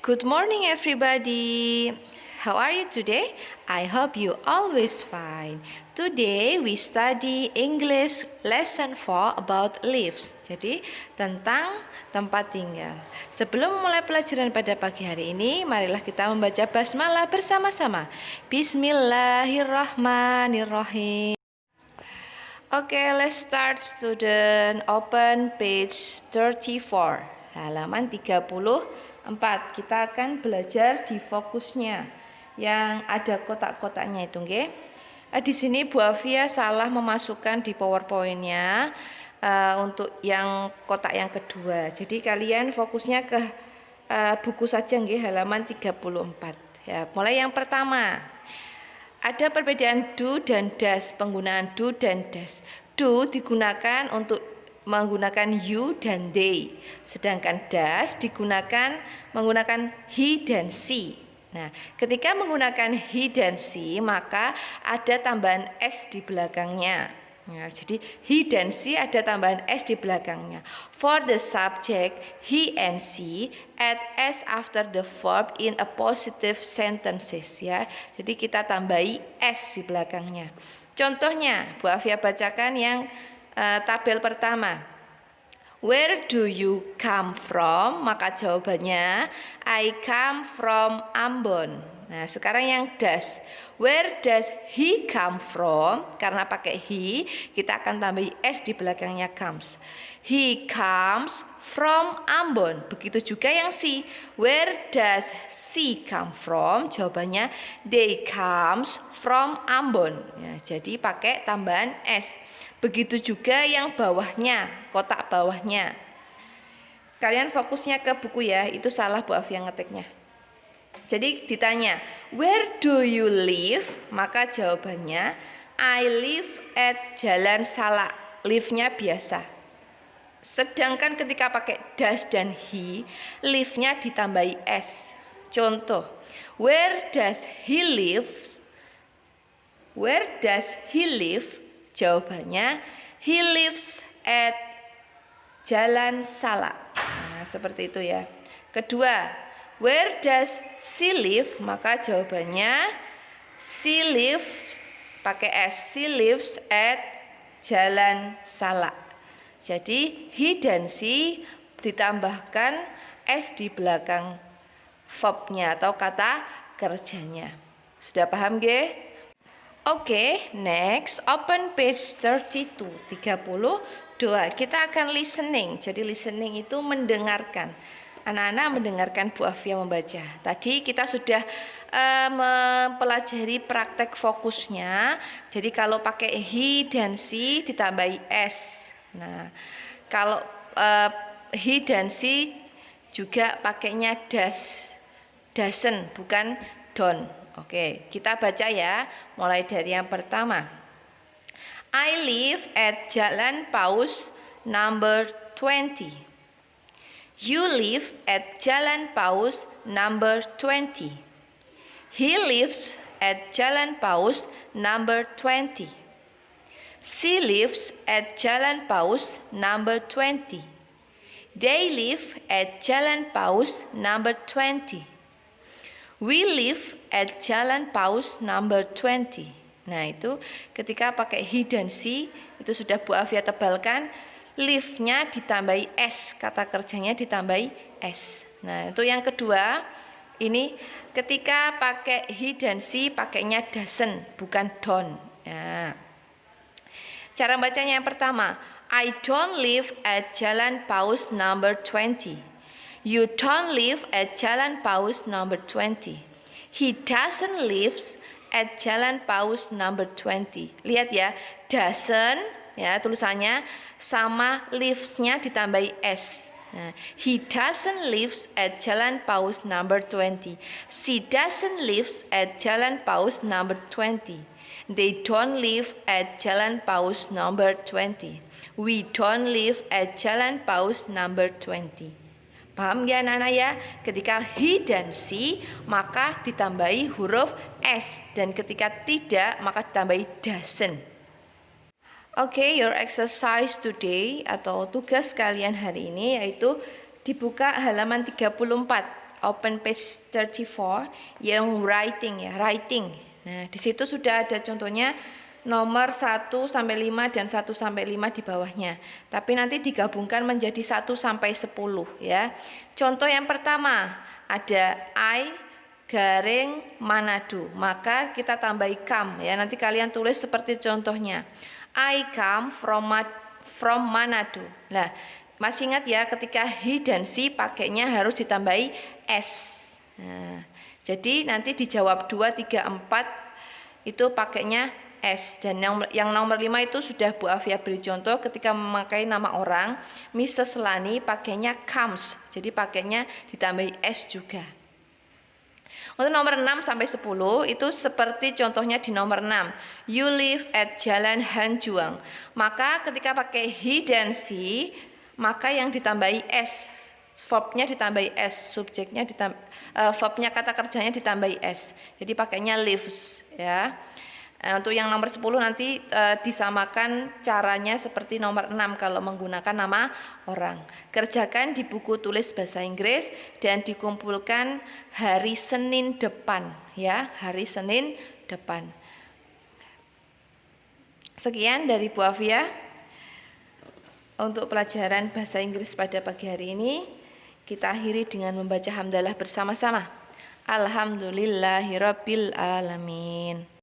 Good morning everybody. How are you today? I hope you always fine. Today we study English lesson 4 about leaves. Jadi tentang tempat tinggal. Sebelum memulai pelajaran pada pagi hari ini, marilah kita membaca basmalah bersama-sama. Bismillahirrahmanirrahim. Okay, let's start student. Open page 34. Halaman 34. Kita akan belajar di fokusnya yang ada kotak-kotaknya itu, nggih. Di sini Bu Afia salah memasukkan di PowerPoint-nya untuk yang kotak yang kedua. Jadi kalian fokusnya ke buku saja, nggih, halaman 34. Ya, mulai yang pertama. Ada perbedaan do dan does, penggunaan do dan does. Do digunakan untuk menggunakan you dan they, sedangkan does digunakan menggunakan he dan she. Nah, ketika menggunakan he dan she, maka ada tambahan s di belakangnya. Nah, jadi he dan she ada tambahan s di belakangnya. For the subject he and she, add s after the verb in a positive sentences, ya. Jadi kita tambahi s di belakangnya. Contohnya, Bu Afia bacakan yang tabel pertama. Where do you come from? Maka jawabannya I come from Ambon. Nah, sekarang yang does. Where does he come from? Karena pakai he, kita akan tambahi s di belakangnya comes. He comes from Ambon. Begitu juga yang she. Where does she come from? Jawabannya they comes from Ambon. Ya, jadi pakai tambahan s. Begitu juga yang bawahnya, kotak bawahnya. Kalian fokusnya ke buku ya, itu salah Bu Afia ngetiknya. Jadi ditanya, where do you live? Maka jawabannya, I live at Jalan Salak. Live-nya biasa. Sedangkan ketika pakai does dan he, live-nya ditambahi s. Contoh, where does he live? Where does he live? Jawabannya, he lives at Jalan Salak. Nah, seperti itu ya. Kedua, where does she live? Maka jawabannya, she lives, pakai s, she lives at Jalan Salak. Jadi, he dan she ditambahkan s di belakang verbnya atau kata kerjanya. Sudah paham, nggih? Oke, next, open page 32. Kita akan listening. Jadi listening itu mendengarkan. Anak-anak mendengarkan Bu Afia membaca. Tadi kita sudah mempelajari praktek fokusnya. Jadi kalau pakai he dan she ditambahi s. Nah, kalau he dan she juga pakainya does. Doesn't, bukan don't. Oke, kita baca ya, mulai dari yang pertama. I live at Jalan Paus number 20. You live at Jalan Paus number 20. He lives at Jalan Paus number 20. She lives at Jalan Paus number 20. They live at Jalan Paus number 20. We live at Jalan Paus number 20. Nah, itu ketika pakai he dan she, itu sudah Bu Afia tebalkan, live-nya ditambahi s, kata kerjanya ditambahi s. Nah, itu yang kedua. Ini ketika pakai he dan she pakainya doesn't, bukan don't. Nah, cara bacanya yang pertama, I don't live at Jalan Paus number 20. You don't live at Jalan Paus number 20. He doesn't live at Jalan Paus number 20. Lihat ya, doesn't ya tulisannya sama lives-nya ditambahi s. Nah, he doesn't live at Jalan Paus number 20. She doesn't live at Jalan Paus number 20. They don't live at Jalan Paus number 20. We don't live at Jalan Paus number 20. Paham ya anak-anak ya? Ketika he dan she maka ditambahi huruf s, dan ketika tidak maka ditambahi doesn't. Oke, your exercise today atau tugas kalian hari ini yaitu dibuka halaman 34. open page 34 yang writing ya, writing. Nah, di situ sudah ada contohnya nomor 1 sampai 5 dan 1 sampai 5 di bawahnya. Tapi nanti digabungkan menjadi 1 sampai 10 ya. Contoh yang pertama ada I garing Manado. Maka kita tambahi come ya. Nanti kalian tulis seperti contohnya. I come from Manado. Nah, masih ingat ya ketika he dan she pakainya harus ditambahi s. Nah, jadi nanti dijawab 2, 3, 4 itu pakainya s. Dan yang nomor 5 itu sudah Bu Afia beri contoh ketika memakai nama orang. Mrs. Lani pakainya comes. Jadi pakainya ditambahi s juga. Untuk nomor 6 sampai 10 itu seperti contohnya di nomor 6. You live at Jalan Hanjuang. Maka ketika pakai he dan she, maka yang ditambahi s, verbnya ditambahi s, subjeknya verbnya kata kerjanya ditambahi s. Jadi pakainya lives ya. Untuk yang nomor 10 nanti disamakan caranya seperti nomor 6 kalau menggunakan nama orang. Kerjakan di buku tulis bahasa Inggris dan dikumpulkan hari Senin depan ya, hari Senin depan. Sekian dari Bu Afia untuk pelajaran bahasa Inggris pada pagi hari ini. Kita akhiri dengan membaca hamdalah bersama-sama. Alhamdulillahirabbil alamin.